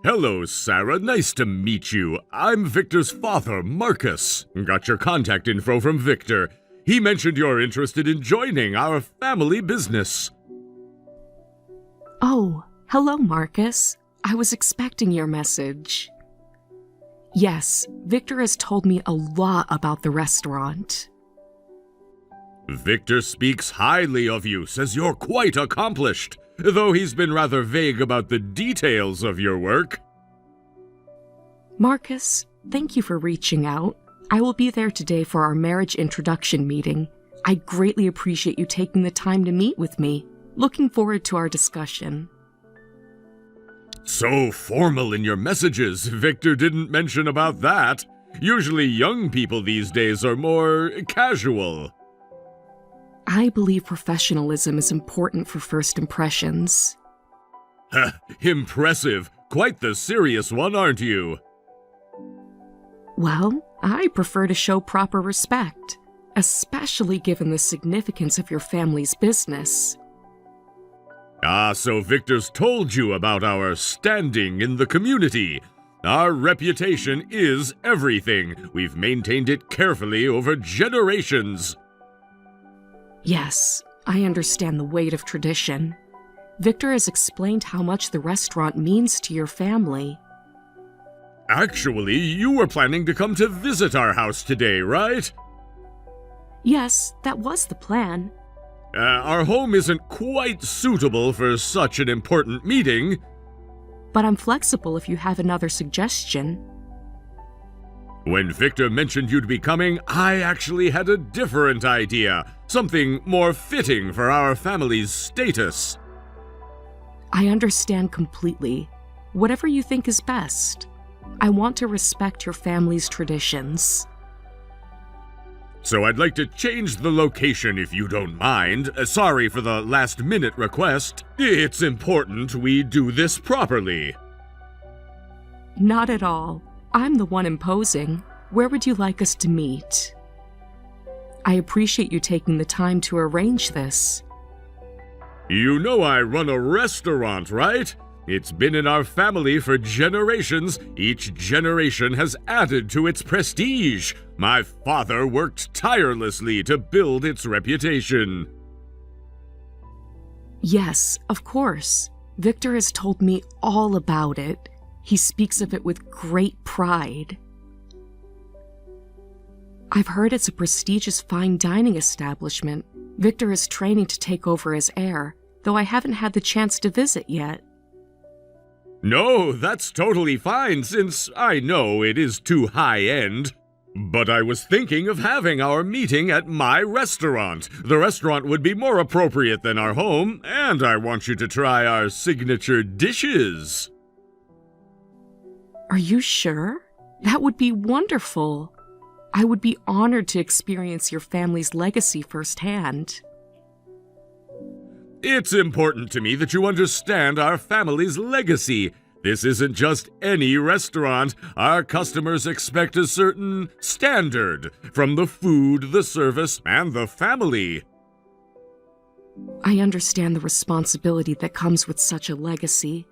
Hello, Sarah. Nice to meet you. I'm Victor's father, Marcus. Got your contact info from Victor. He mentioned you're interested in joining our family business. Oh, hello, Marcus. I was expecting your message. Yes, Victor has told me a lot about the restaurant. Victor speaks highly of you, says you're quite accomplished, though he's been rather vague about the details of your work. Marcus, thank you for reaching out. I will be there today for our marriage introduction meeting. I greatly appreciate you taking the time to meet with me. Looking forward to our discussion. So formal in your messages, Victor didn't mention about that. Usually young people these days are more casual. I believe professionalism is important for first impressions. Impressive. Quite the serious one, aren't you? Well, I prefer to show proper respect, especially given the significance of your family's business. Ah, so Victor's told you about our standing in the community. Our reputation is everything. We've maintained it carefully over generations. Yes, I understand the weight of tradition. Victor has explained how much the restaurant means to your family. Actually, you were planning to come to visit our house today, right? Yes, that was the plan. Our home isn't quite suitable for such an important meeting. But I'm flexible if you have another suggestion. When Victor mentioned you'd be coming, I actually had a different idea. Something more fitting for our family's status. I understand completely. Whatever you think is best. I want to respect your family's traditions. So I'd like to change the location if you don't mind. Sorry for the last-minute request. It's important we do this properly. Not at all. I'm the one imposing. Where would you like us to meet? I appreciate you taking the time to arrange this. You know I run a restaurant, right? It's been in our family for generations. Each generation has added to its prestige. My father worked tirelessly to build its reputation. Yes, of course. Victor has told me all about it. He speaks of it with great pride. I've heard it's a prestigious fine dining establishment. Victor is training to take over as heir, though I haven't had the chance to visit yet. No, that's totally fine, since I know it is too high-end. But I was thinking of having our meeting at my restaurant. The restaurant would be more appropriate than our home, and I want you to try our signature dishes. Are you sure? That would be wonderful. I would be honored to experience your family's legacy firsthand. It's important to me that you understand our family's legacy. This isn't just any restaurant. Our customers expect a certain standard from the food, the service, and the family. I understand the responsibility that comes with such a legacy.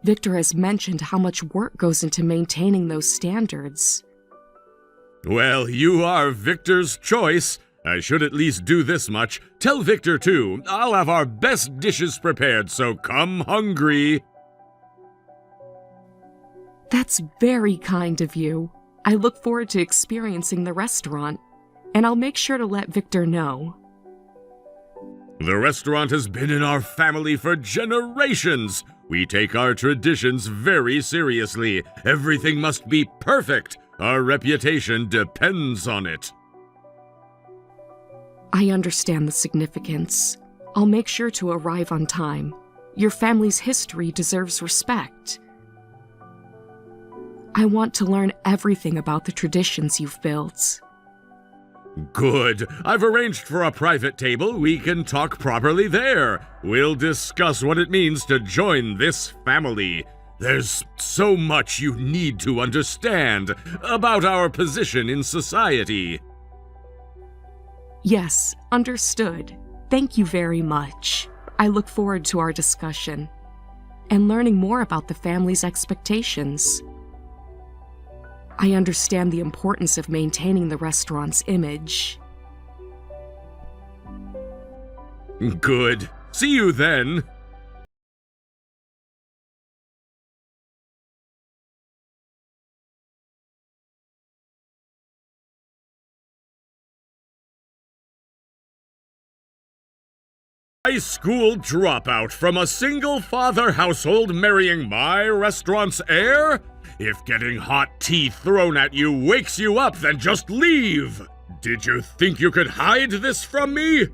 Victor has mentioned how much work goes into maintaining those standards. Well, you are Victor's choice. I should at least do this much. Tell Victor, too. I'll have our best dishes prepared, so come hungry. That's very kind of you. I look forward to experiencing the restaurant, and I'll make sure to let Victor know. The restaurant has been in our family for generations. We take our traditions very seriously. Everything must be perfect. Our reputation depends on it. I understand the significance. I'll make sure to arrive on time. Your family's history deserves respect. I want to learn everything about the traditions you've built. Good. I've arranged for a private table. We can talk properly there. We'll discuss what it means to join this family. There's so much you need to understand about our position in society. Yes, understood. Thank you very much. I look forward to our discussion. and learning more about the family's expectations. I understand the importance of maintaining the restaurant's image. Good. See you then. High school dropout from a single-father household marrying my restaurant's heir? If getting hot tea thrown at you wakes you up, then just leave! Did you think you could hide this from me?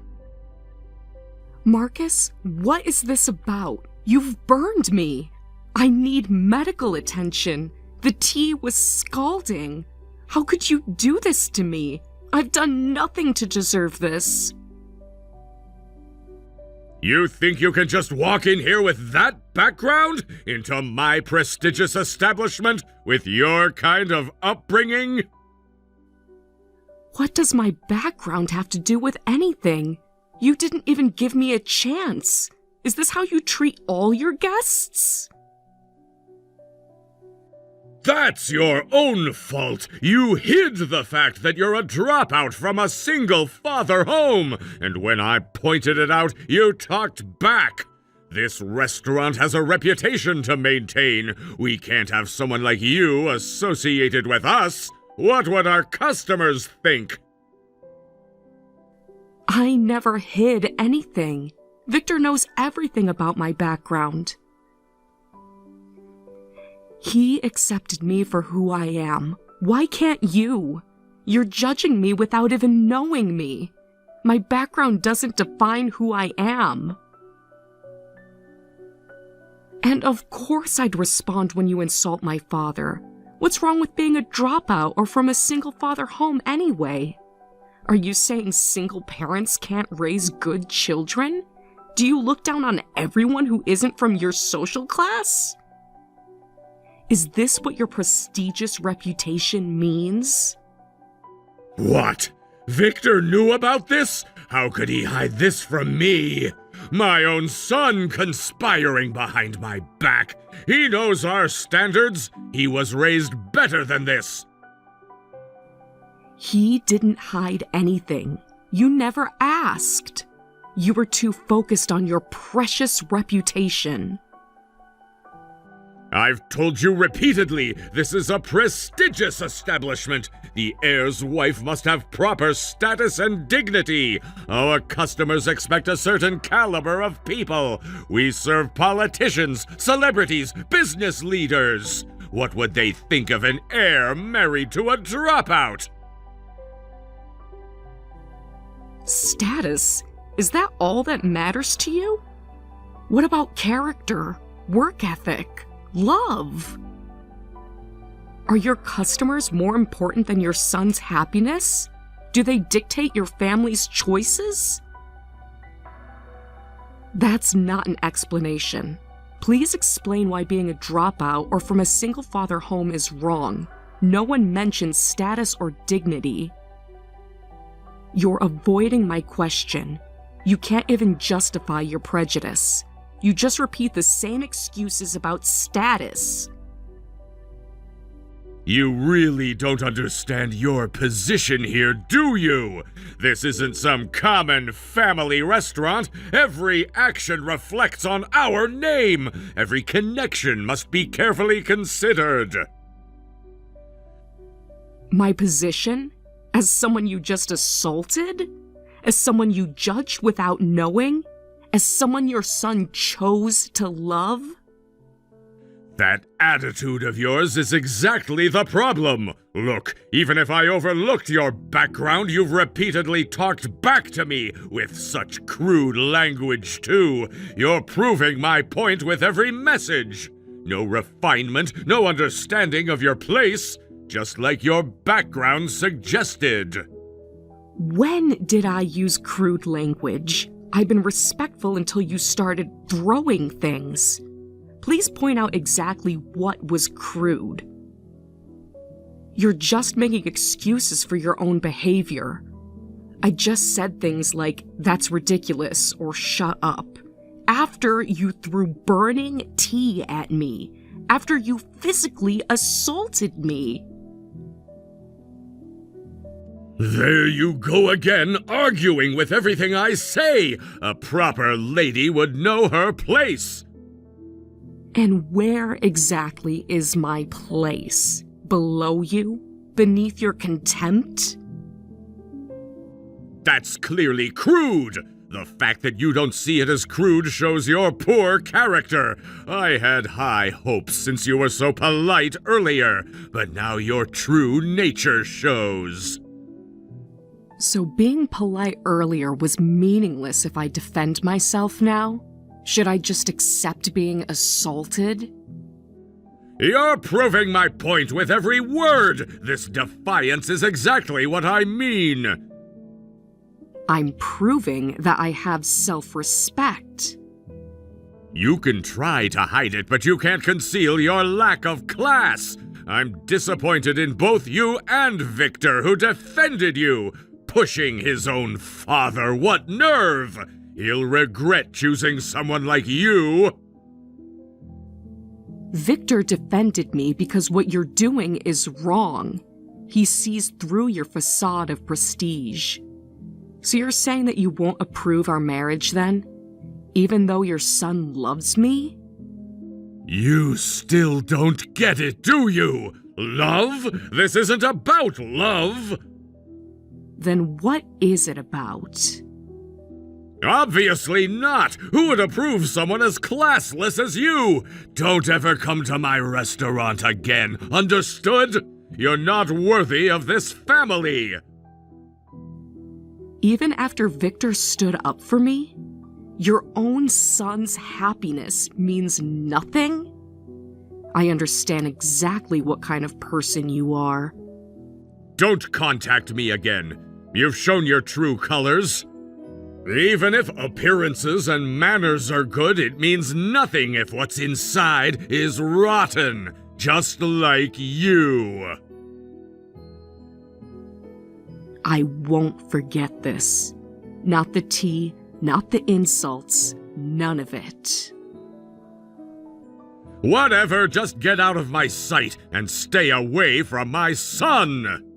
Marcus, what is this about? You've burned me. I need medical attention. The tea was scalding. How could you do this to me? I've done nothing to deserve this. You think you can just walk in here with that background? Into my prestigious establishment with your kind of upbringing? What does my background have to do with anything? You didn't even give me a chance. Is this how you treat all your guests? That's your own fault. You hid the fact that you're a dropout from a single-father home, and when I pointed it out, you talked back. This restaurant has a reputation to maintain. We can't have someone like you associated with us. What would our customers think? I never hid anything. Victor knows everything about my background. He accepted me for who I am. Why can't you? You're judging me without even knowing me. My background doesn't define who I am. And of course I'd respond when you insult my father. What's wrong with being a dropout or from a single-father home anyway? Are you saying single parents can't raise good children? Do you look down on everyone who isn't from your social class? Is this what your prestigious reputation means? What? Victor knew about this? How could he hide this from me? My own son conspiring behind my back. He knows our standards. He was raised better than this. He didn't hide anything. You never asked. You were too focused on your precious reputation. I've told you repeatedly, this is a prestigious establishment. The heir's wife must have proper status and dignity. Our customers expect a certain caliber of people. We serve politicians, celebrities, business leaders. What would they think of an heir married to a dropout? Status? Is that all that matters to you? What about character, work ethic? Love? Are your customers more important than your son's happiness? Do they dictate your family's choices? That's not an explanation. Please explain why being a dropout or from a single-father home is wrong. No one mentions status or dignity. You're avoiding my question. You can't even justify your prejudice. You just repeat the same excuses about status. You really don't understand your position here, do you? This isn't some common family restaurant. Every action reflects on our name. Every connection must be carefully considered. My position? As someone you just assaulted? As someone you judged without knowing? As someone your son chose to love? That attitude of yours is exactly the problem. Look, even if I overlooked your background, you've repeatedly talked back to me with such crude language, too. You're proving my point with every message. No refinement, no understanding of your place, just like your background suggested. When did I use crude language? I've been respectful until you started throwing things. Please point out exactly what was crude. You're just making excuses for your own behavior. I just said things like, "That's ridiculous," or "Shut up." After you threw burning tea at me. After you physically assaulted me. There you go again, arguing with everything I say. A proper lady would know her place. And where exactly is my place? Below you? Beneath your contempt? That's clearly crude. The fact that you don't see it as crude shows your poor character. I had high hopes since you were so polite earlier, but now your true nature shows. So being polite earlier was meaningless if I defend myself now? Should I just accept being assaulted? You're proving my point with every word. This defiance is exactly what I mean. I'm proving that I have self-respect. You can try to hide it, but you can't conceal your lack of class. I'm disappointed in both you and Victor, who defended you. Pushing his own father, what nerve! He'll regret choosing someone like you. Victor defended me because what you're doing is wrong. He sees through your facade of prestige. So you're saying that you won't approve our marriage then? Even though your son loves me? You still don't get it, do you? Love? This isn't about love! Then what is it about? Obviously not! Who would approve someone as classless as you? Don't ever come to my restaurant again, understood? You're not worthy of this family! Even after Victor stood up for me? Your own son's happiness means nothing? I understand exactly what kind of person you are. Don't contact me again. You've shown your true colors. Even if appearances and manners are good, it means nothing if what's inside is rotten, just like you. I won't forget this. Not the tea, not the insults, none of it. Whatever, just get out of my sight and stay away from my son!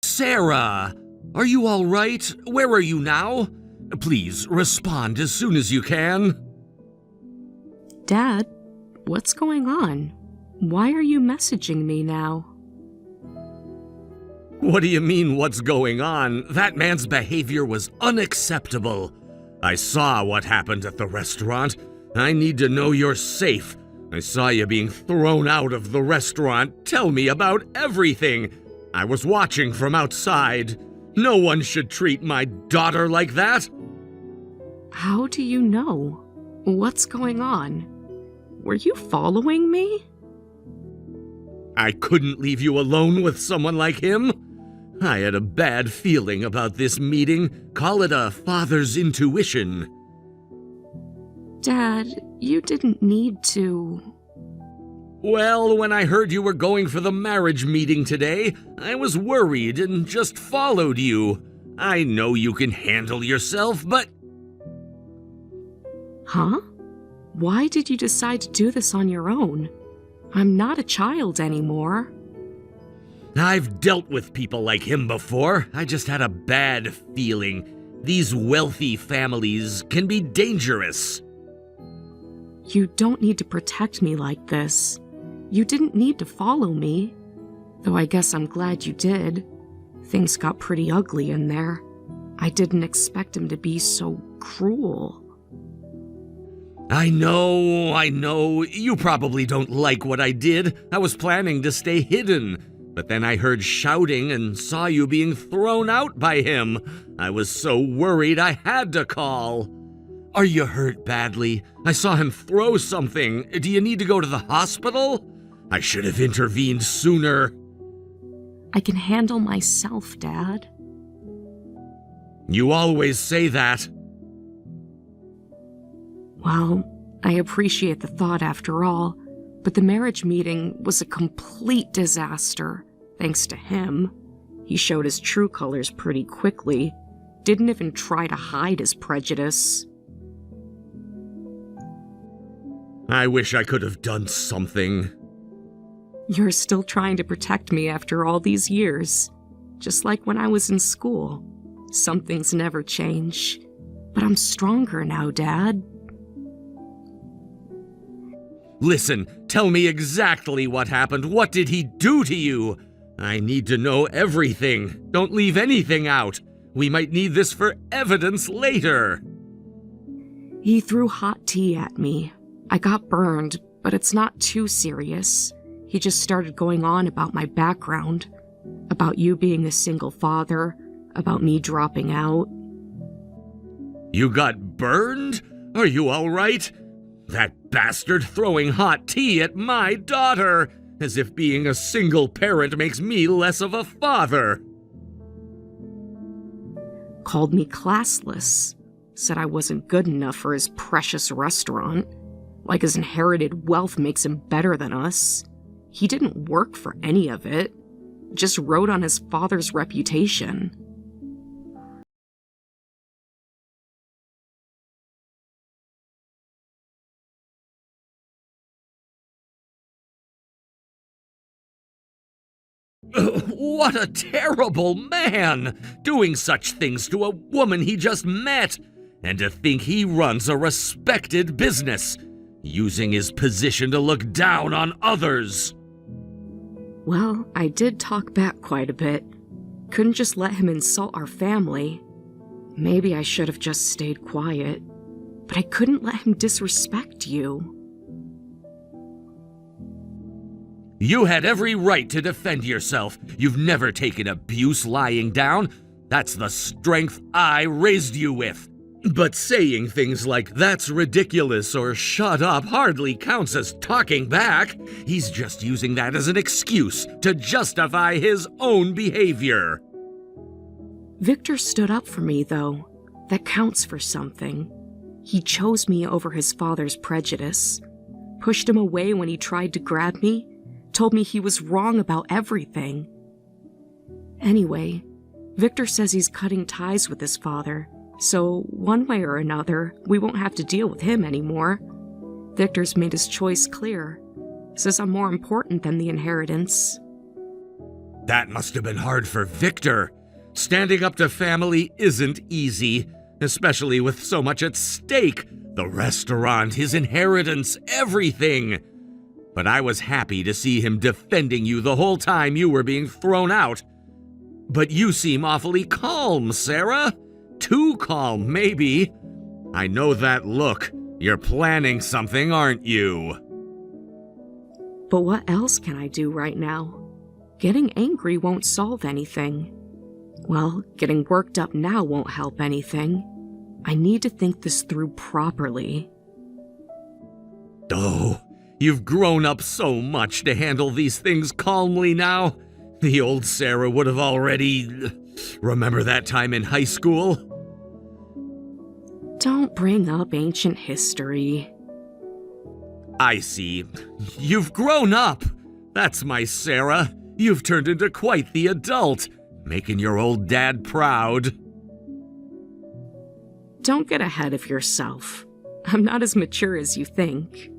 Sarah, are you all right? Where are you now? Please, respond as soon as you can. Dad, what's going on? Why are you messaging me now? What do you mean, what's going on? That man's behavior was unacceptable. I saw what happened at the restaurant. I need to know you're safe. I saw you being thrown out of the restaurant. Tell me about everything. I was watching from outside. No one should treat my daughter like that. How do you know? What's going on? Were you following me? I couldn't leave you alone with someone like him. I had a bad feeling about this meeting. Call it a father's intuition. Dad, you didn't need to. Well, when I heard you were going for the marriage meeting today, I was worried and just followed you. I know you can handle yourself, but... Huh? Why did you decide to do this on your own? I'm not a child anymore. I've dealt with people like him before. I just had a bad feeling. These wealthy families can be dangerous. You don't need to protect me like this. You didn't need to follow me. Though I guess I'm glad you did. Things got pretty ugly in there. I didn't expect him to be so cruel. I know. You probably don't like what I did. I was planning to stay hidden. But then I heard shouting and saw you being thrown out by him. I was so worried I had to call. Are you hurt badly? I saw him throw something. Do you need to go to the hospital? I should have intervened sooner. I can handle myself, Dad. You always say that. Well, I appreciate the thought after all, But the marriage meeting was a complete disaster, thanks to him. He showed his true colors pretty quickly, didn't even try to hide his prejudice. I wish I could have done something. You're still trying to protect me after all these years, just like when I was in school. Some things never change, but I'm stronger now, Dad. Listen, tell me exactly what happened. What did he do to you? I need to know everything. Don't leave anything out. We might need this for evidence later. He threw hot tea at me. I got burned, but it's not too serious. He just started going on about my background, about you being a single father, about me dropping out. You got burned? Are you all right? That bastard throwing hot tea at my daughter, as if being a single parent makes me less of a father. Called me classless, said I wasn't good enough for his precious restaurant, like his inherited wealth makes him better than us. He didn't work for any of it, just rode on his father's reputation. What a terrible man! Doing such things to a woman he just met! And to think he runs a respected business, using his position to look down on others. Well, I did talk back quite a bit. Couldn't just let him insult our family. Maybe I should have just stayed quiet. But I couldn't let him disrespect you. You had every right to defend yourself. You've never taken abuse lying down. That's the strength I raised you with. But saying things like "that's ridiculous" or "shut up" hardly counts as talking back. He's just using that as an excuse to justify his own behavior. Victor stood up for me, though. That counts for something. He chose me over his father's prejudice. Pushed him away when he tried to grab me. Told me he was wrong about everything. Anyway, Victor says he's cutting ties with his father, so one way or another, we won't have to deal with him anymore. Victor's made his choice clear. Says I'm more important than the inheritance. That must have been hard for Victor. Standing up to family isn't easy, especially with so much at stake. The restaurant, his inheritance, everything. But I was happy to see him defending you the whole time you were being thrown out. But you seem awfully calm, Sarah. Too calm, maybe. I know that look. You're planning something, aren't you? But what else can I do right now? Getting angry won't solve anything. Well, getting worked up now won't help anything. I need to think this through properly. Oh, you've grown up so much to handle these things calmly now. The old Sarah would have already... Remember that time in high school? Don't bring up ancient history. I see. You've grown up. That's my Sarah. You've turned into quite the adult, making your old dad proud. Don't get ahead of yourself. I'm not as mature as you think.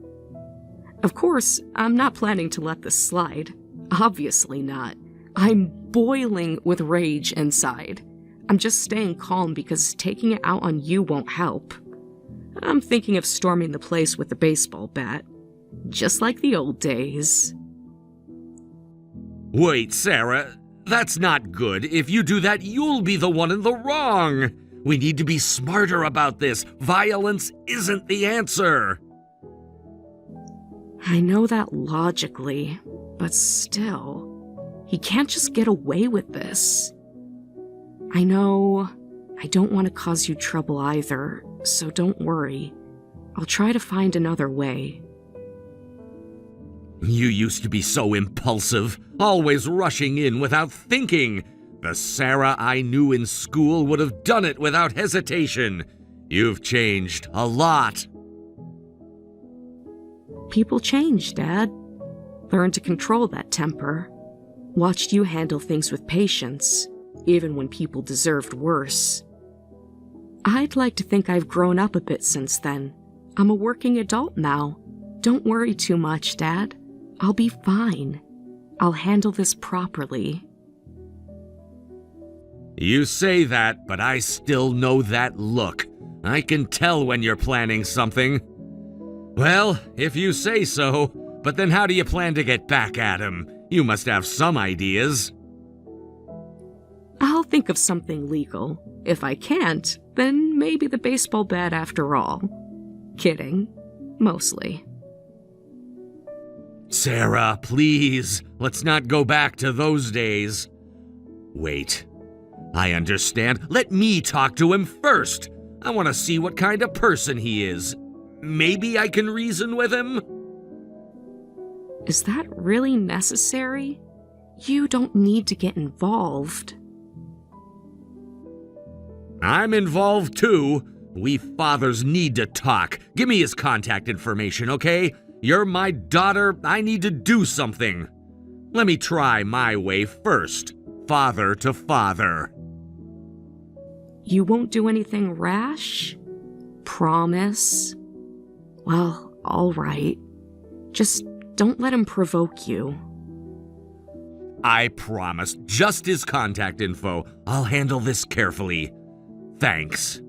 Of course, I'm not planning to let this slide. Obviously not. I'm boiling with rage inside. I'm just staying calm because taking it out on you won't help. I'm thinking of storming the place with a baseball bat. Just like the old days. Wait, Sarah. That's not good. If you do that, you'll be the one in the wrong. We need to be smarter about this. Violence isn't the answer. I know that logically, but still, he can't just get away with this. I know I don't want to cause you trouble either, so don't worry. I'll try to find another way. You used to be so impulsive, always rushing in without thinking. The Sarah I knew in school would have done it without hesitation. You've changed a lot. People change, Dad. Learned to control that temper. Watched you handle things with patience, even when people deserved worse. I'd like to think I've grown up a bit since then. I'm a working adult now. Don't worry too much, Dad. I'll be fine. I'll handle this properly. You say that, but I still know that look. I can tell when you're planning something. Well, if you say so, but then how do you plan to get back at him? You must have some ideas. I'll think of something legal. If I can't, then maybe the baseball bat after all. Kidding. Mostly. Sarah, please, let's not go back to those days. Wait, I understand. Let me talk to him first. I want to see what kind of person he is. Maybe I can reason with him? Is that really necessary? You don't need to get involved. I'm involved too. We fathers need to talk. Give me his contact information, okay? You're my daughter. I need to do something. Let me try my way first. Father to father. You won't do anything rash? Promise? Well, all right. Just don't let him provoke you. I promise. Just his contact info. I'll handle this carefully. Thanks.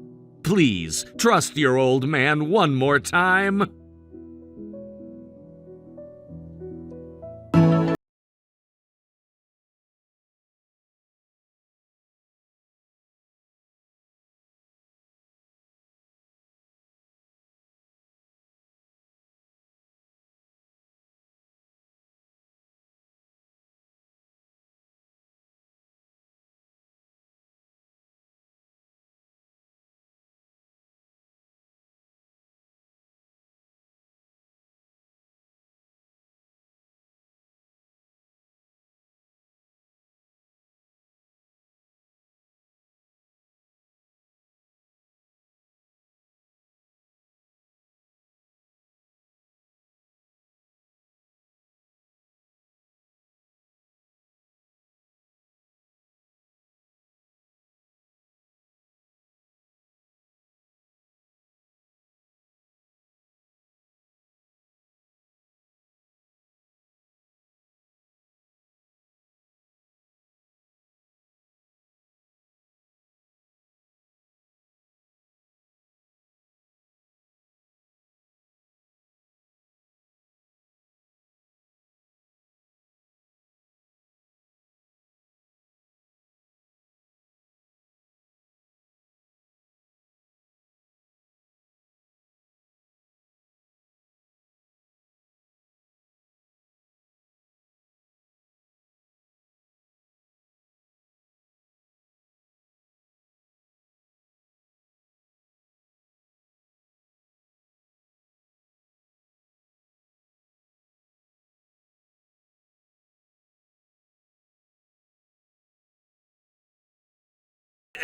Please, trust your old man one more time.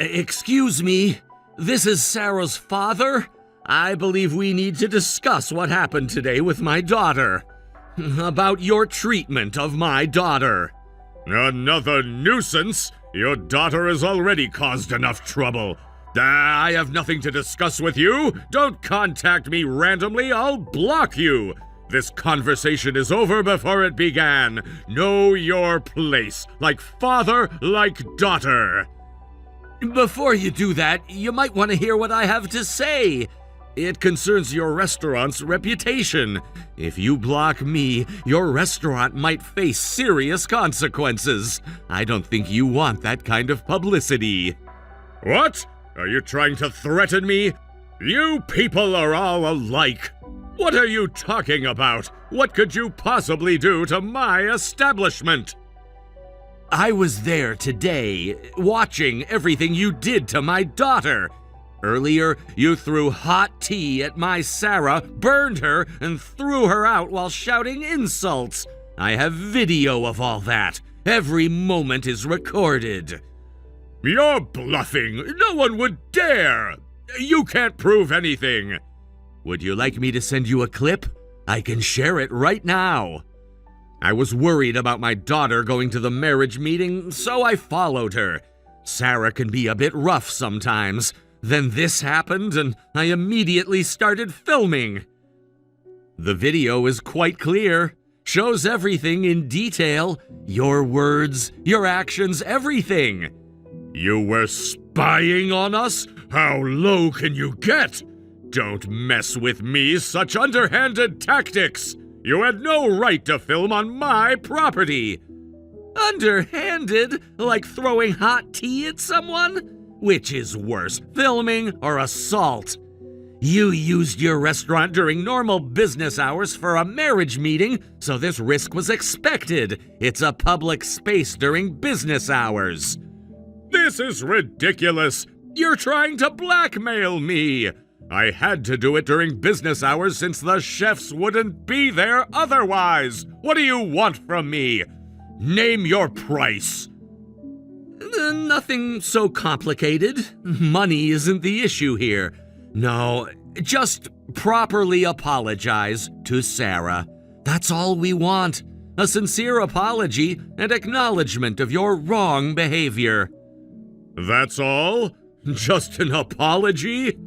Excuse me, this is Sarah's father? I believe we need to discuss what happened today with my daughter. About your treatment of my daughter. Another nuisance? Your daughter has already caused enough trouble. I have nothing to discuss with you. Don't contact me randomly. I'll block you. This conversation is over before it began. Know your place. Like father, like daughter. Before you do that, you might want to hear what I have to say. It concerns your restaurant's reputation. If you block me, your restaurant might face serious consequences. I don't think you want that kind of publicity. What? Are you trying to threaten me? You people are all alike. What are you talking about? What could you possibly do to my establishment? I was there today, watching everything you did to my daughter. Earlier, you threw hot tea at my Sarah, burned her, and threw her out while shouting insults. I have video of all that. Every moment is recorded. You're bluffing. No one would dare. You can't prove anything. Would you like me to send you a clip? I can share it right now. I was worried about my daughter going to the marriage meeting, so I followed her. Sarah can be a bit rough sometimes. Then this happened, and I immediately started filming. The video is quite clear. Shows everything in detail. Your words, your actions, everything. You were spying on us? How low can you get? Don't mess with me, such underhanded tactics! You had no right to film on my property! Underhanded? Like throwing hot tea at someone? Which is worse, filming or assault? You used your restaurant during normal business hours for a marriage meeting, so this risk was expected. It's a public space during business hours. This is ridiculous! You're trying to blackmail me! I had to do it during business hours since the chefs wouldn't be there otherwise! What do you want from me? Name your price! Nothing so complicated. Money isn't the issue here. No, just properly apologize to Sarah. That's all we want. A sincere apology and acknowledgement of your wrong behavior. That's all? Just an apology?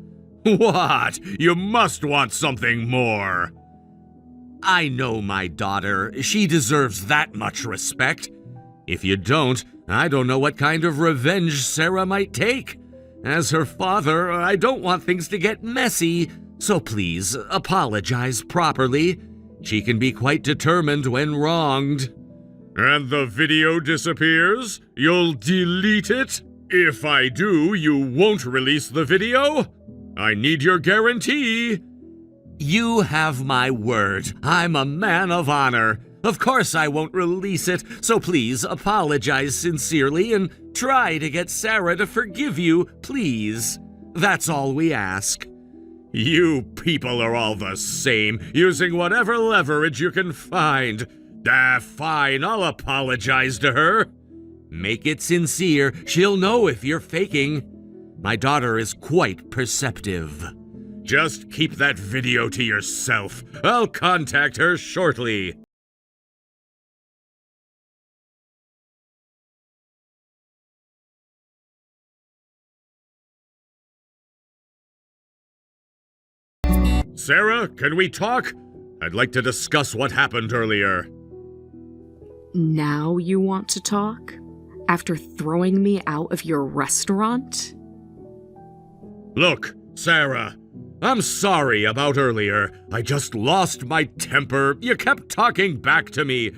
What? You must want something more. I know my daughter. She deserves that much respect. If you don't, I don't know what kind of revenge Sarah might take. As her father, I don't want things to get messy, so please apologize properly. She can be quite determined when wronged. And the video disappears? You'll delete it? If I do, you won't release the video? I need your guarantee. You have my word. I'm a man of honor. Of course I won't release it, so please apologize sincerely and try to get Sarah to forgive you, please. That's all we ask. You people are all the same, using whatever leverage you can find. Fine, I'll apologize to her. Make it sincere. She'll know if you're faking. My daughter is quite perceptive. Just keep that video to yourself. I'll contact her shortly. Sarah, can we talk? I'd like to discuss what happened earlier. Now you want to talk? After throwing me out of your restaurant? Look, Sarah, I'm sorry about earlier. I just lost my temper. You kept talking back to me.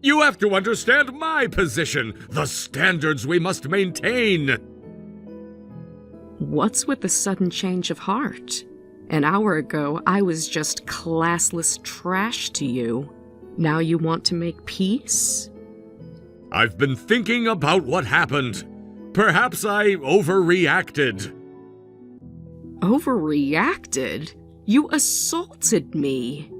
You have to understand my position, the standards we must maintain. What's with the sudden change of heart? An hour ago, I was just classless trash to you. Now you want to make peace? I've been thinking about what happened. Perhaps I overreacted. Overreacted? You assaulted me.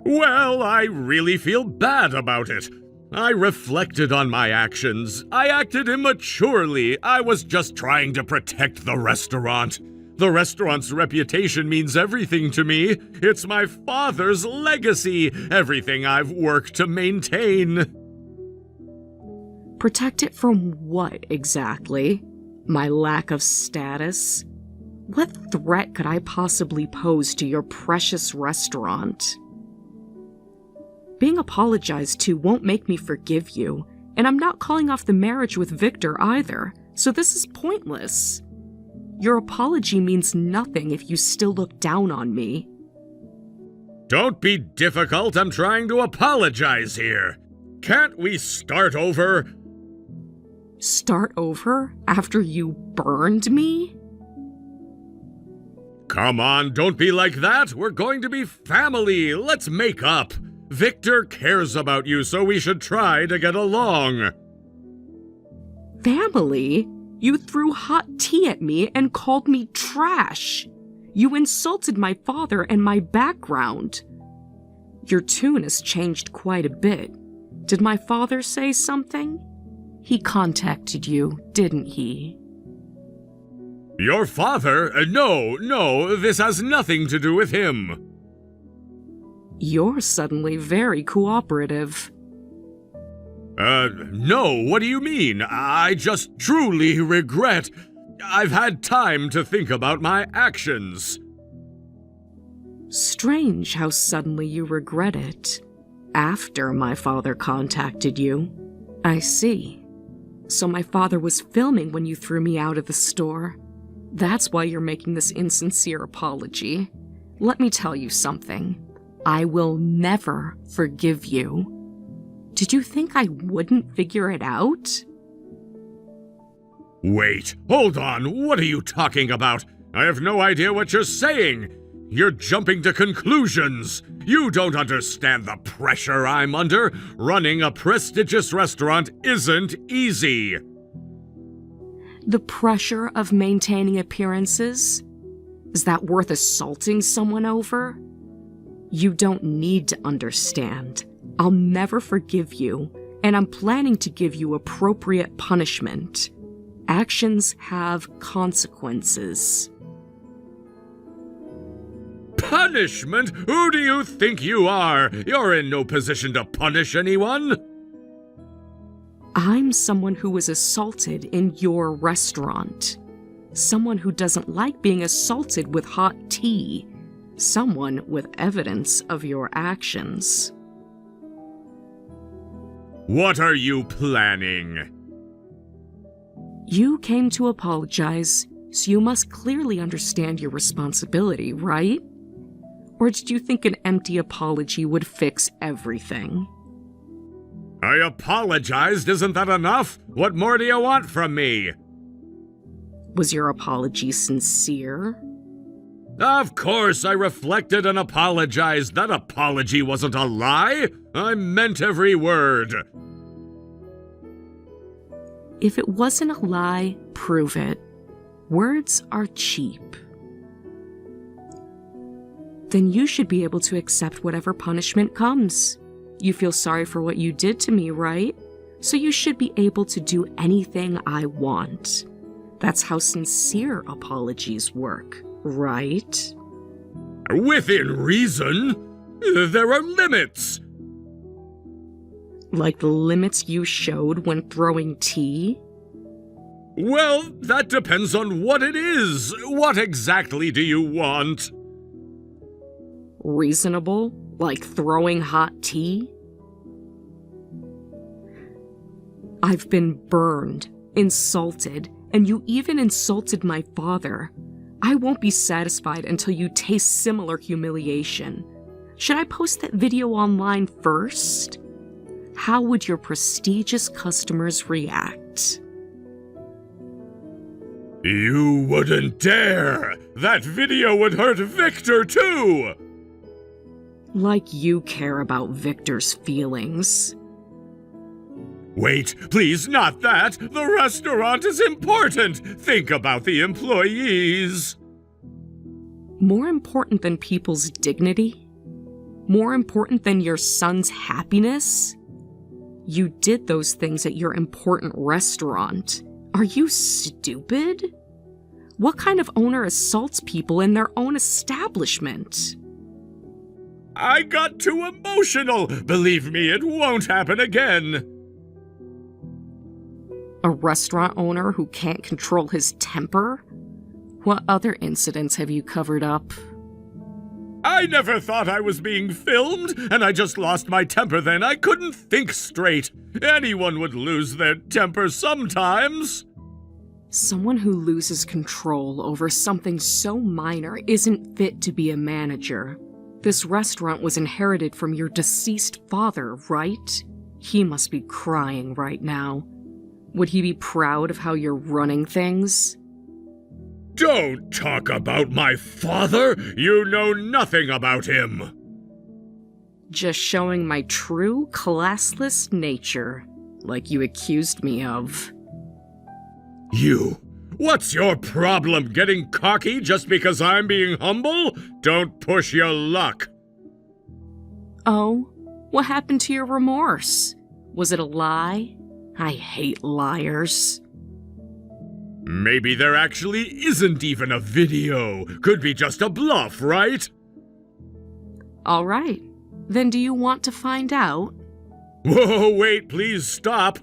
Well, I really feel bad about it. I reflected on my actions. I acted immaturely. I was just trying to protect the restaurant. The restaurant's reputation means everything to me. It's my father's legacy, everything I've worked to maintain. Protect it from what exactly? My lack of status? What threat could I possibly pose to your precious restaurant? Being apologized to won't make me forgive you, and I'm not calling off the marriage with Victor either, so this is pointless. Your apology means nothing if you still look down on me. Don't be difficult, I'm trying to apologize here. Can't we start over? Start over after you burned me? Come on, don't be like that. We're going to be family. Let's make up. Victor cares about you, so we should try to get along. Family? You threw hot tea at me and called me trash. You insulted my father and my background. Your tune has changed quite a bit. Did my father say something? He contacted you, didn't he? Your father? No, this has nothing to do with him. You're suddenly very cooperative. No, what do you mean? I just truly regret. I've had time to think about my actions. Strange how suddenly you regret it. After my father contacted you. I see. So my father was filming when you threw me out of the store. That's why you're making this insincere apology. Let me tell you something. I will never forgive you. Did you think I wouldn't figure it out? Wait, hold on, what are you talking about? I have no idea what you're saying. You're jumping to conclusions. You don't understand the pressure I'm under. Running a prestigious restaurant isn't easy. The pressure of maintaining appearances? Is that worth assaulting someone over? You don't need to understand. I'll never forgive you, and I'm planning to give you appropriate punishment. Actions have consequences. Punishment? Who do you think you are? You're in no position to punish anyone. I'm someone who was assaulted in your restaurant. Someone who doesn't like being assaulted with hot tea. Someone with evidence of your actions. What are you planning? You came to apologize, so you must clearly understand your responsibility, right? Or did you think an empty apology would fix everything? I apologized, isn't that enough? What more do you want from me? Was your apology sincere? Of course I reflected and apologized. That apology wasn't a lie. I meant every word. If it wasn't a lie, prove it. Words are cheap. Then you should be able to accept whatever punishment comes. You feel sorry for what you did to me, right? So you should be able to do anything I want. That's how sincere apologies work, right? Within reason. There are limits. Like the limits you showed when throwing tea? Well, that depends on what it is. What exactly do you want? Reasonable? Like throwing hot tea? I've been burned, insulted, and you even insulted my father. I won't be satisfied until you taste similar humiliation. Should I post that video online first? How would your prestigious customers react? You wouldn't dare! That video would hurt Victor, too! Like you care about Victor's feelings. Wait, please, not that! The restaurant is important! Think about the employees! More important than people's dignity? More important than your son's happiness? You did those things at your important restaurant. Are you stupid? What kind of owner assaults people in their own establishment? I got too emotional! Believe me, it won't happen again! A restaurant owner who can't control his temper? What other incidents have you covered up? I never thought I was being filmed, and I just lost my temper then. I couldn't think straight. Anyone would lose their temper sometimes. Someone who loses control over something so minor isn't fit to be a manager. This restaurant was inherited from your deceased father, right? He must be crying right now. Would he be proud of how you're running things? Don't talk about my father! You know nothing about him! Just showing my true, classless nature, like you accused me of. You! What's your problem? Getting cocky just because I'm being humble? Don't push your luck! Oh, what happened to your remorse? Was it a lie? I hate liars. Maybe there actually isn't even a video. Could be just a bluff, right? All right. Then do you want to find out? Whoa, wait, please stop.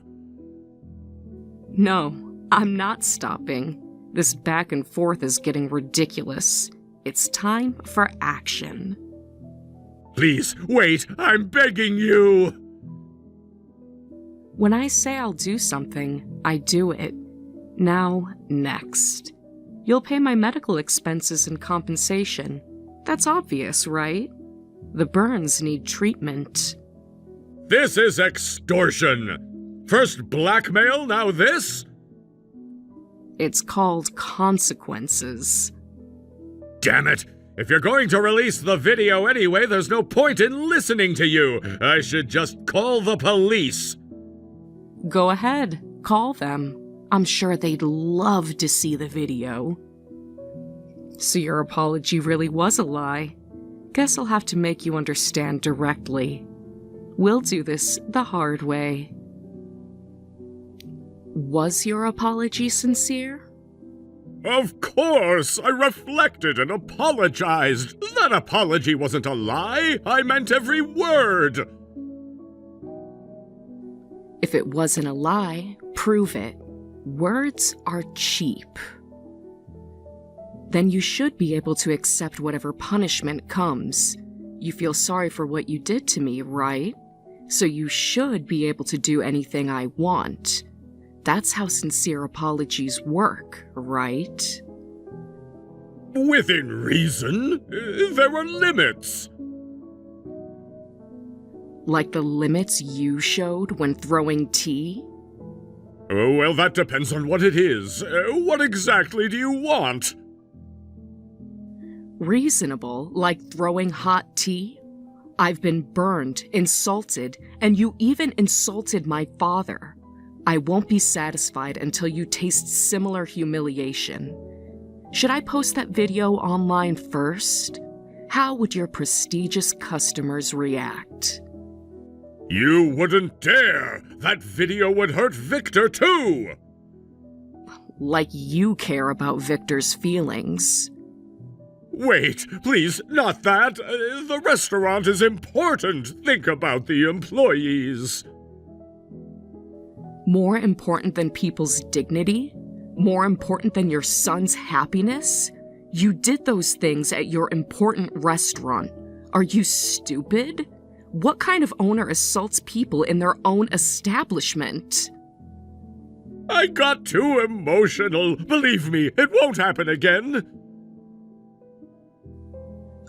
No, I'm not stopping. This back and forth is getting ridiculous. It's time for action. Please, wait, I'm begging you. When I say I'll do something, I do it. Now, next. You'll pay my medical expenses and compensation. That's obvious, right? The burns need treatment. This is extortion. First blackmail, now this? It's called consequences. Damn it! If you're going to release the video anyway, there's no point in listening to you. I should just call the police. Go ahead, call them. I'm sure they'd love to see the video. So your apology really was a lie. Guess I'll have to make you understand directly. We'll do this the hard way. Was your apology sincere? Of course! I reflected and apologized. That apology wasn't a lie. I meant every word. If it wasn't a lie, prove it. Words are cheap. Then you should be able to accept whatever punishment comes. You feel sorry for what you did to me, right? So you should be able to do anything I want. That's how sincere apologies work, right? Within reason. There are limits. Like the limits you showed when throwing tea? Oh, well, that depends on what it is. What exactly do you want? Reasonable, like throwing hot tea? I've been burned, insulted, and you even insulted my father. I won't be satisfied until you taste similar humiliation. Should I post that video online first? How would your prestigious customers react? You wouldn't dare! That video would hurt Victor, too! Like you care about Victor's feelings. Wait, please, not that. The restaurant is important. Think about the employees. More important than people's dignity? More important than your son's happiness? You did those things at your important restaurant. Are you stupid? What kind of owner assaults people in their own establishment? I got too emotional. Believe me, it won't happen again.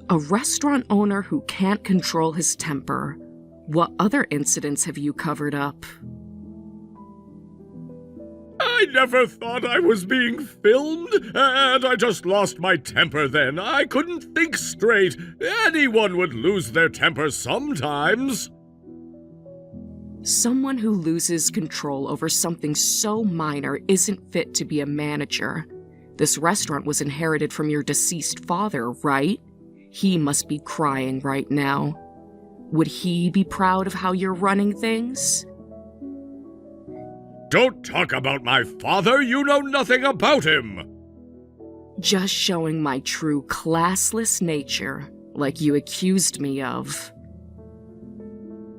A restaurant owner who can't control his temper. What other incidents have you covered up? I never thought I was being filmed, and I just lost my temper then. I couldn't think straight. Anyone would lose their temper sometimes. Someone who loses control over something so minor isn't fit to be a manager. This restaurant was inherited from your deceased father, right? He must be crying right now. Would he be proud of how you're running things? Don't talk about my father. You know nothing about him. Just showing my true classless nature, like you accused me of.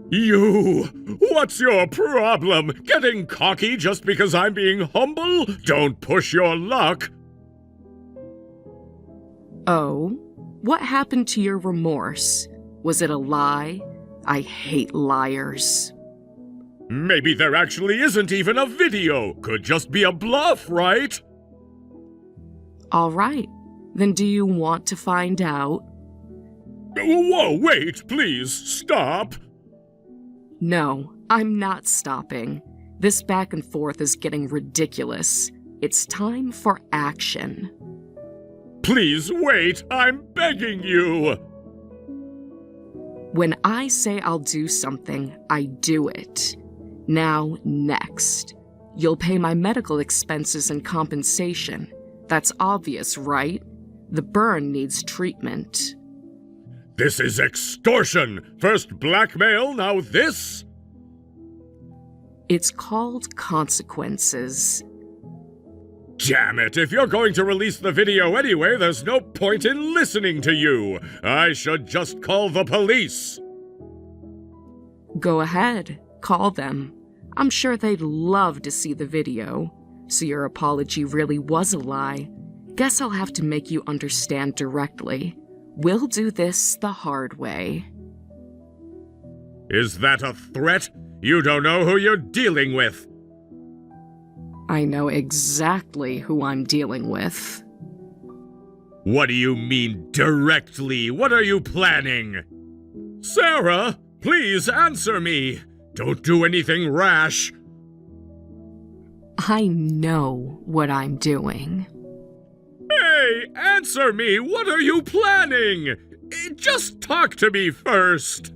You! What's your problem? Getting cocky just because I'm being humble? Don't push your luck. Oh? What happened to your remorse? Was it a lie? I hate liars. Maybe there actually isn't even a video. Could just be a bluff, right? All right. Then do you want to find out? Whoa, wait, please, stop. No, I'm not stopping. This back and forth is getting ridiculous. It's time for action. Please wait, I'm begging you. When I say I'll do something, I do it. Now, next. You'll pay my medical expenses and compensation. That's obvious, right? The burn needs treatment. This is extortion. First blackmail, now this? It's called consequences. Damn it, if you're going to release the video anyway, there's no point in listening to you. I should just call the police. Go ahead, call them. I'm sure they'd love to see the video. So your apology really was a lie. Guess I'll have to make you understand directly. We'll do this the hard way. Is that a threat? You don't know who you're dealing with. I know exactly who I'm dealing with. What do you mean, directly? What are you planning? Sarah, please answer me. Don't do anything rash. I know what I'm doing. Hey, answer me! What are you planning? Just talk to me first.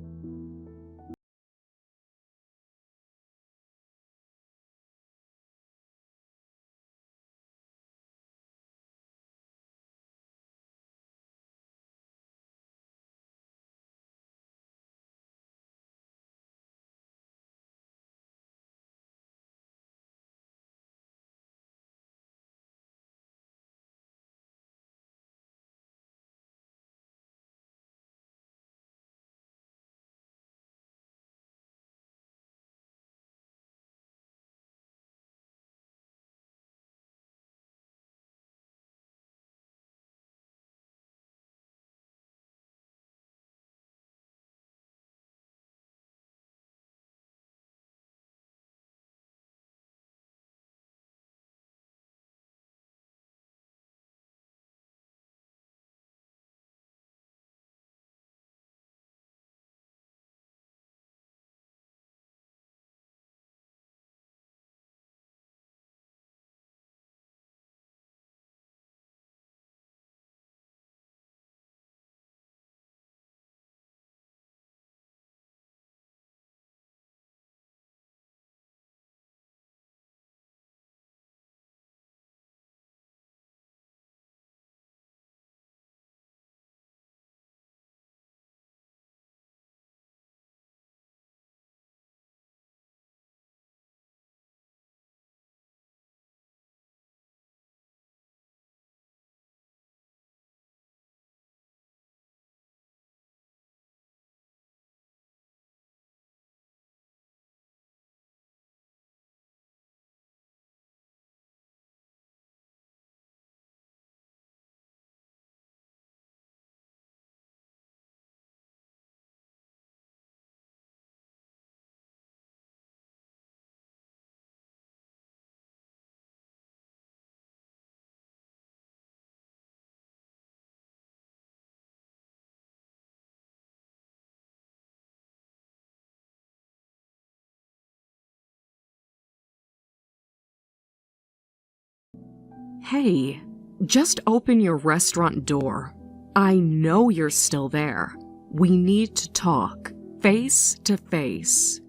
Hey, just open your restaurant door. I know you're still there. We need to talk, face to face.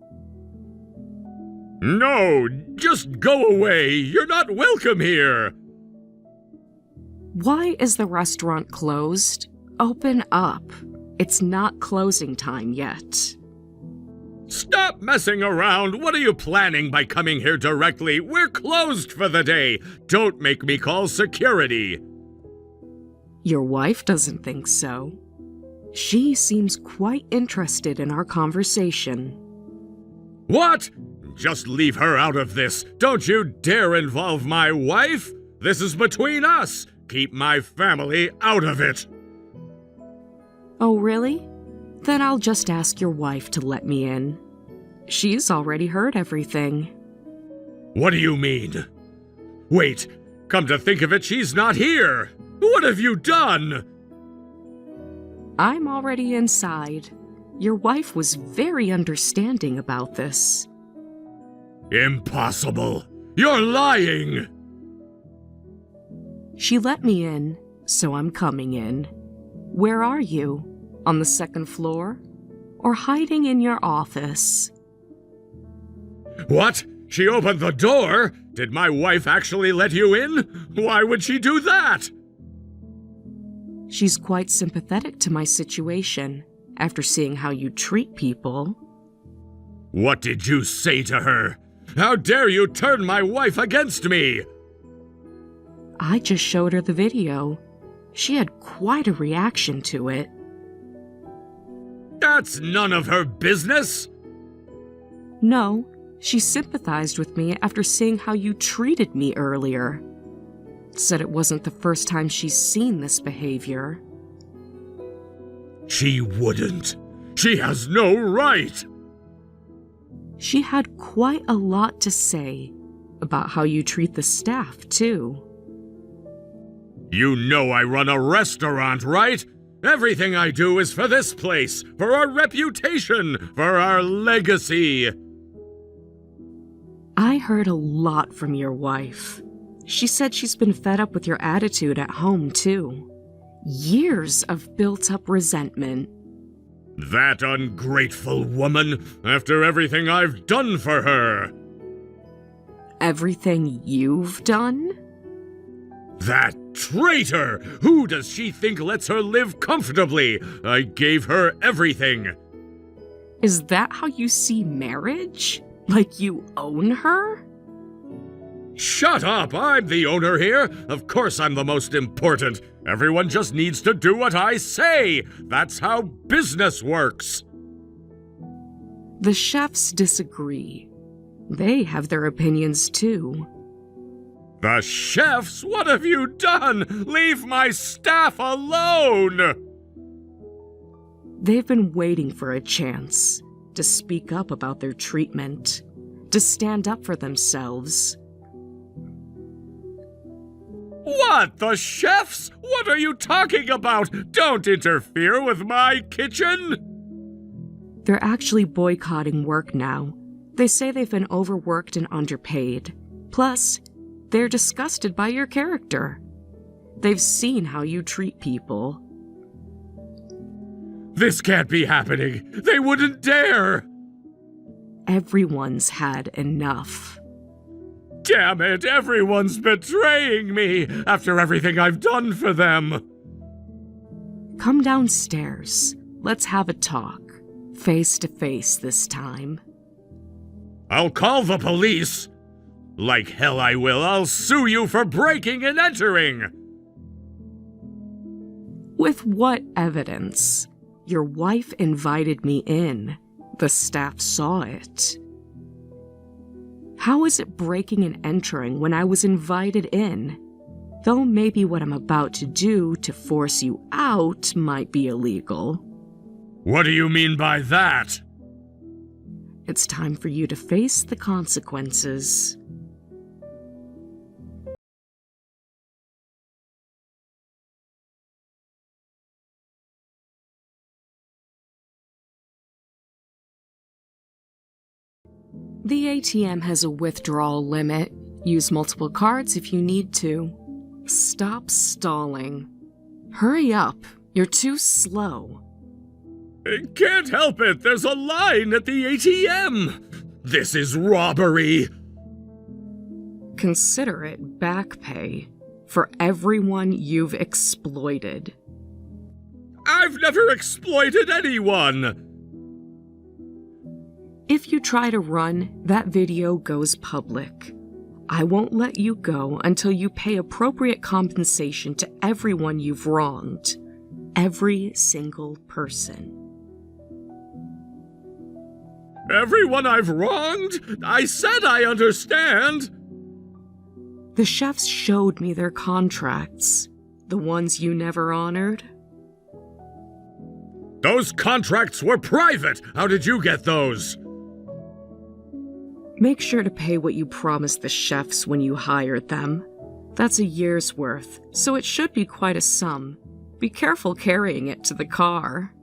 No, just go away. You're not welcome here. Why is the restaurant closed? Open up. It's not closing time yet. Stop messing around! What are you planning by coming here directly? We're closed for the day! Don't make me call security! Your wife doesn't think so. She seems quite interested in our conversation. What? Just leave her out of this! Don't you dare involve my wife! This is between us! Keep my family out of it! Oh, really? Then I'll just ask your wife to let me in. She's already heard everything. What do you mean? Wait, come to think of it, she's not here! What have you done? I'm already inside. Your wife was very understanding about this. Impossible! You're lying! She let me in, so I'm coming in. Where are you? On the second floor? Or hiding in your office? What? She opened the door? Did my wife actually let you in? Why would she do that? She's quite sympathetic to my situation, after seeing how you treat people. What did you say to her? How dare you turn my wife against me? I just showed her the video. She had quite a reaction to it. That's none of her business! No, she sympathized with me after seeing how you treated me earlier. Said it wasn't the first time she's seen this behavior. She wouldn't. She has no right. She had quite a lot to say about how you treat the staff, too. You know I run a restaurant, right? Everything I do is for this place, for our reputation, for our legacy. I heard a lot from your wife. She said she's been fed up with your attitude at home, too. Years of built-up resentment. That ungrateful woman, after everything I've done for her. Everything you've done? That traitor! Who does she think lets her live comfortably? I gave her everything. Is that how you see marriage? Like you own her? Shut up! I'm the owner here. Of course I'm the most important. Everyone just needs to do what I say. That's how business works. The chefs disagree. They have their opinions too. The chefs? What have you done? Leave my staff alone! They've been waiting for a chance to speak up about their treatment, to stand up for themselves. What? The chefs? What are you talking about? Don't interfere with my kitchen! They're actually boycotting work now. They say they've been overworked and underpaid. Plus, they're disgusted by your character. They've seen how you treat people. This can't be happening. They wouldn't dare! Everyone's had enough. Damn it, everyone's betraying me after everything I've done for them. Come downstairs. Let's have a talk. Face to face this time. I'll call the police. Like hell I will. I'll sue you for breaking and entering. With what evidence? Your wife invited me in. The staff saw it. How is it breaking and entering when I was invited in? Though maybe what I'm about to do to force you out might be illegal. What do you mean by that? It's time for you to face the consequences. The ATM has a withdrawal limit. Use multiple cards if you need to. Stop stalling. Hurry up. You're too slow. I can't help it. There's a line at the ATM. This is robbery. Consider it back pay for everyone you've exploited. I've never exploited anyone. If you try to run, that video goes public. I won't let you go until you pay appropriate compensation to everyone you've wronged. Every single person. Everyone I've wronged? I said I understand. The chefs showed me their contracts. The ones you never honored. Those contracts were private. How did you get those? Make sure to pay what you promised the chefs when you hired them. That's a year's worth, so it should be quite a sum. Be careful carrying it to the car.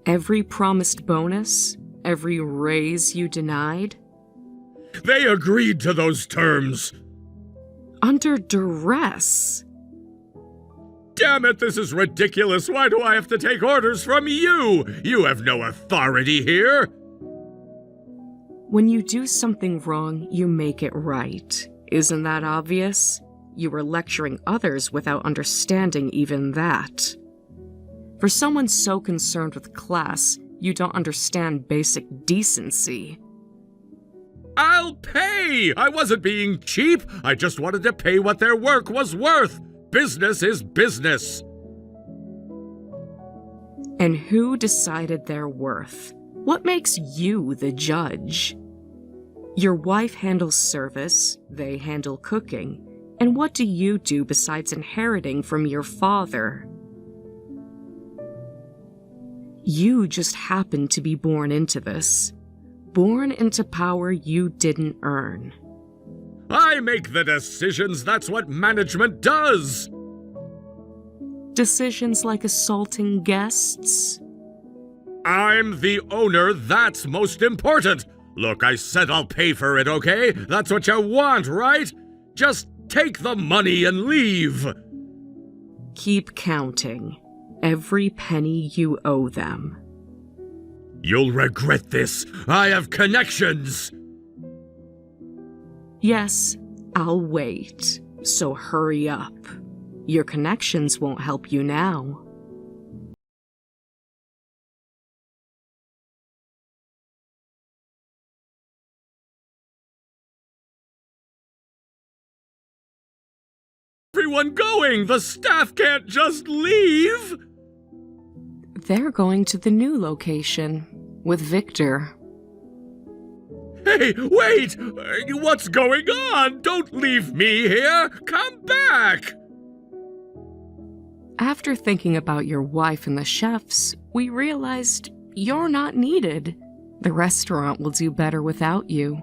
Every promised bonus, every raise you denied. They agreed to those terms. Under duress. Damn it, this is ridiculous. Why do I have to take orders from you? You have no authority here. When you do something wrong, you make it right. Isn't that obvious? You were lecturing others without understanding even that. For someone so concerned with class, you don't understand basic decency. I'll pay! I wasn't being cheap. I just wanted to pay what their work was worth. Business is business. And who decided their worth? What makes you the judge? Your wife handles service, they handle cooking. And what do you do besides inheriting from your father? You just happen to be born into this. Born into power you didn't earn. I make the decisions, that's what management does! Decisions like assaulting guests? I'm the owner, that's most important! Look, I said I'll pay for it, okay? That's what you want, right? Just take the money and leave! Keep counting. Every penny you owe them. You'll regret this. I have connections! Yes, I'll wait. So hurry up. Your connections won't help you now. Everyone going! The staff can't just leave! They're going to the new location with Victor. Hey, wait! What's going on? Don't leave me here! Come back! After thinking about your wife and the chefs, we realized you're not needed. The restaurant will do better without you.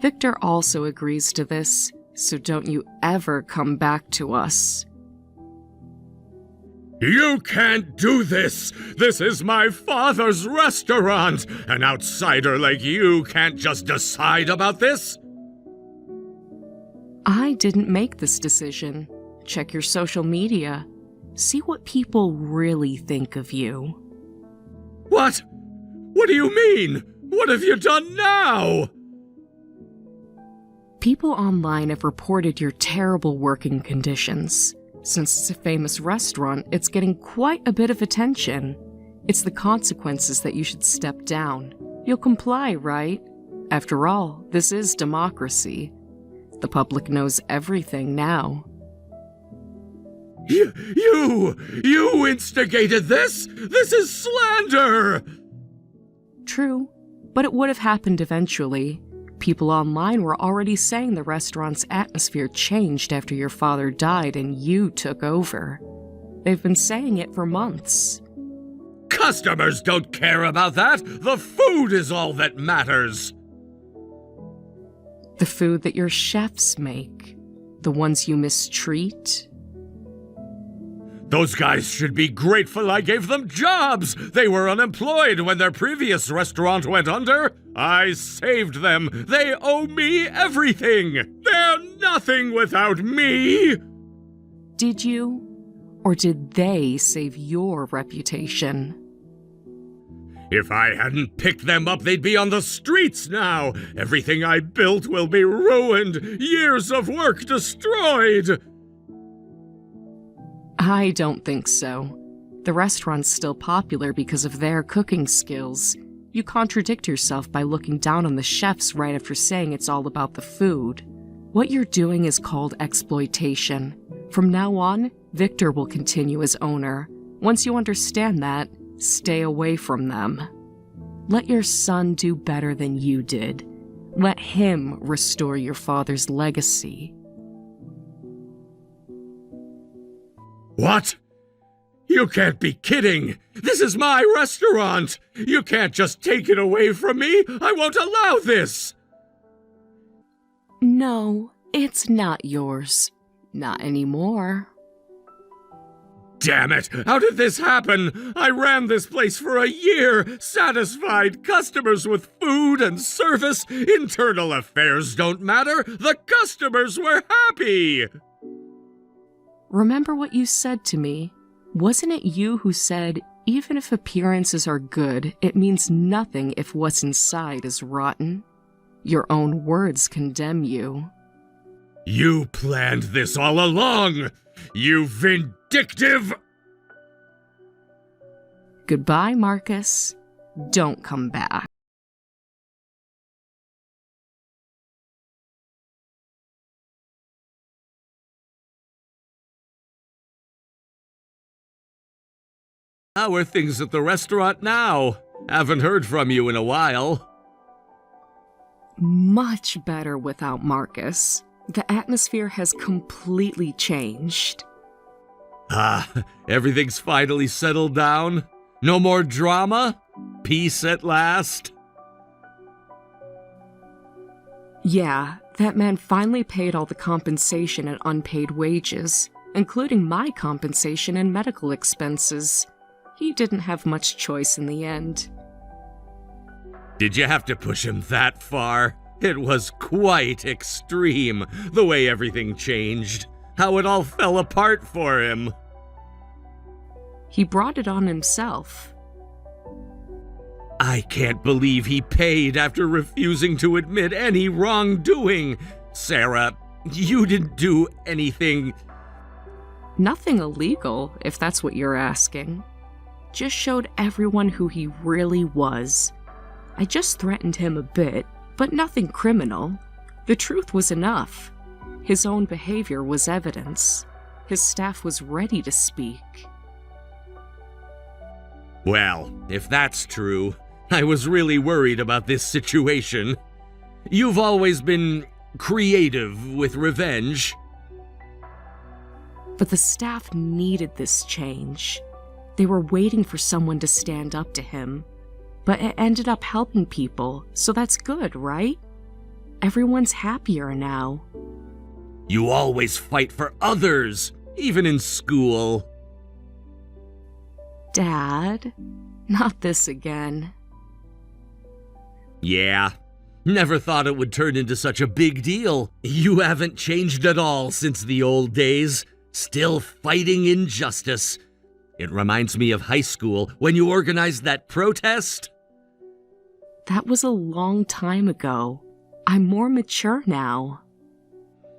Victor also agrees to this, so don't you ever come back to us. You can't do this! This is my father's restaurant! An outsider like you can't just decide about this! I didn't make this decision. Check your social media. See what people really think of you. What? What do you mean? What have you done now? People online have reported your terrible working conditions. Since it's a famous restaurant, it's getting quite a bit of attention. It's the consequences that you should step down. You'll comply, right? After all, this is democracy. The public knows everything now. You instigated this? This is slander! True, but it would have happened eventually. People online were already saying the restaurant's atmosphere changed after your father died and you took over. They've been saying it for months. Customers don't care about that! The food is all that matters! The food that your chefs make. The ones you mistreat. Those guys should be grateful I gave them jobs! They were unemployed when their previous restaurant went under! I saved them! They owe me everything! They're nothing without me! Did you? Or did they save your reputation? If I hadn't picked them up, they'd be on the streets now! Everything I built will be ruined! Years of work destroyed! I don't think so. The restaurant's still popular because of their cooking skills. You contradict yourself by looking down on the chefs right after saying it's all about the food. What you're doing is called exploitation. From now on, Victor will continue as owner. Once you understand that, stay away from them. Let your son do better than you did. Let him restore your father's legacy. What? You can't be kidding! This is my restaurant! You can't just take it away from me! I won't allow this! No, it's not yours. Not anymore. Damn it! How did this happen? I ran this place for a year, satisfied customers with food and service. Internal affairs don't matter. The customers were happy! Remember what you said to me? Wasn't it you who said, even if appearances are good, it means nothing if what's inside is rotten? Your own words condemn you. You planned this all along! You vindictive... Goodbye, Marcus. Don't come back. How are things at the restaurant now? Haven't heard from you in a while. Much better without Marcus. The atmosphere has completely changed. Ah, everything's finally settled down? No more drama? Peace at last? Yeah, that man finally paid all the compensation and unpaid wages, including my compensation and medical expenses. He didn't have much choice in the end. Did you have to push him that far? It was quite extreme, the way everything changed. How it all fell apart for him. He brought it on himself. I can't believe he paid after refusing to admit any wrongdoing. Sarah, you didn't do anything. Nothing illegal, if that's what you're asking. Just showed everyone who he really was. I just threatened him a bit, but nothing criminal. The truth was enough. His own behavior was evidence. His staff was ready to speak. Well, if that's true, I was really worried about this situation. You've always been creative with revenge. But the staff needed this change. They were waiting for someone to stand up to him. But it ended up helping people, so that's good, right? Everyone's happier now. You always fight for others, even in school. Dad, not this again. Yeah, never thought it would turn into such a big deal. You haven't changed at all since the old days, still fighting injustice. It reminds me of high school when you organized that protest. That was a long time ago. I'm more mature now.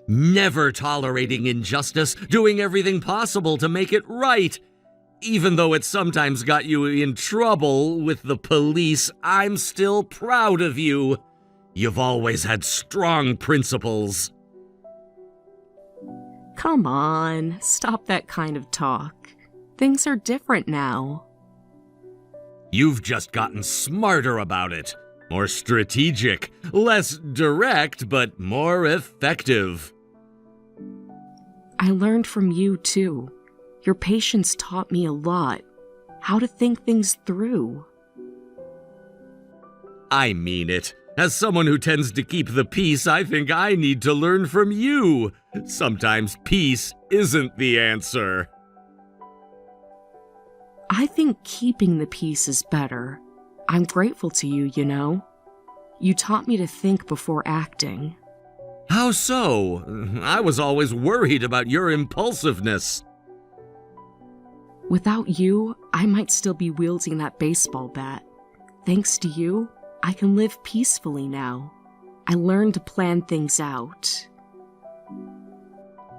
Never tolerating injustice, doing everything possible to make it right. Even though it sometimes got you in trouble with the police, I'm still proud of you. You've always had strong principles. Come on, stop that kind of talk. Things are different now. You've just gotten smarter about it. More strategic, less direct, but more effective. I learned from you, too. Your patience taught me a lot. How to think things through. I mean it. As someone who tends to keep the peace, I think I need to learn from you. Sometimes peace isn't the answer. I think keeping the peace is better. I'm grateful to you, you know. You taught me to think before acting. How so? I was always worried about your impulsiveness. Without you, I might still be wielding that baseball bat. Thanks to you, I can live peacefully now. I learned to plan things out.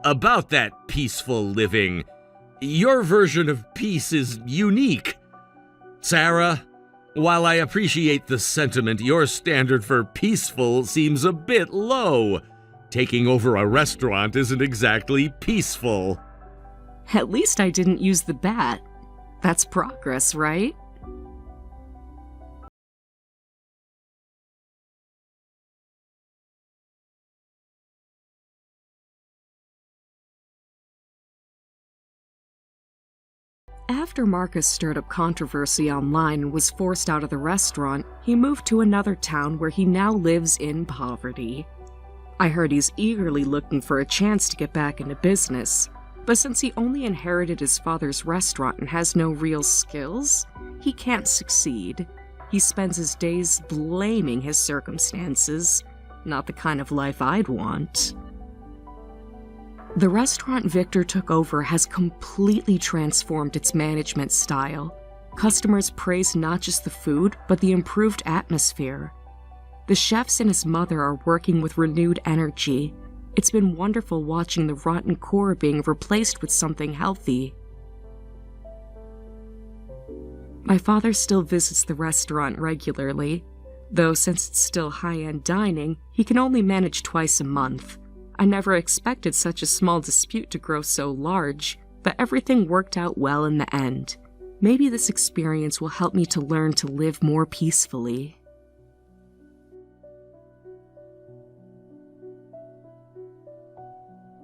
About that peaceful living, your version of peace is unique. Sarah, while I appreciate the sentiment, your standard for peaceful seems a bit low. Taking over a restaurant isn't exactly peaceful. At least I didn't use the bat. That's progress, right? After Marcus stirred up controversy online and was forced out of the restaurant, he moved to another town where he now lives in poverty. I heard he's eagerly looking for a chance to get back into business, but since he only inherited his father's restaurant and has no real skills, he can't succeed. He spends his days blaming his circumstances, not the kind of life I'd want. The restaurant Victor took over has completely transformed its management style. Customers praise not just the food, but the improved atmosphere. The chefs and his mother are working with renewed energy. It's been wonderful watching the rotten core being replaced with something healthy. My father still visits the restaurant regularly, though since it's still high-end dining, he can only manage twice a month. I never expected such a small dispute to grow so large, but everything worked out well in the end. Maybe this experience will help me to learn to live more peacefully.